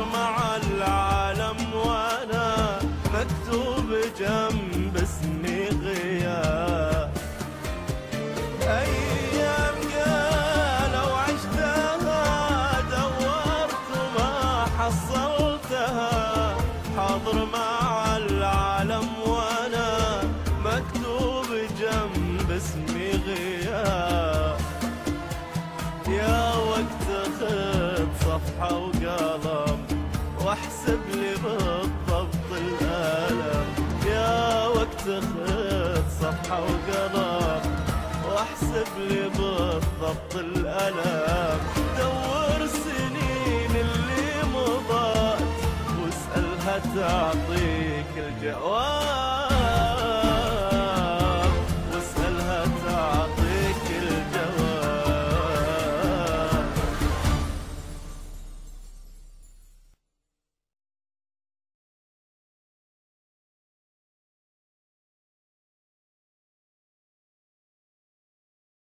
حاضر مع العالم وانا مكتوب جنب اسمي غياب. ايام قالوا عشتها دورت وما حصلتها، حاضر مع العالم وانا مكتوب جنب اسمي غياب. يا وقت خذ صفحة وقلم واحسب لي بالضبط الألم. يا وقت خذ صفحة وقلم واحسب لي بالضبط الألم. دور سنين اللي مضت واسألها تعطيك الجواب.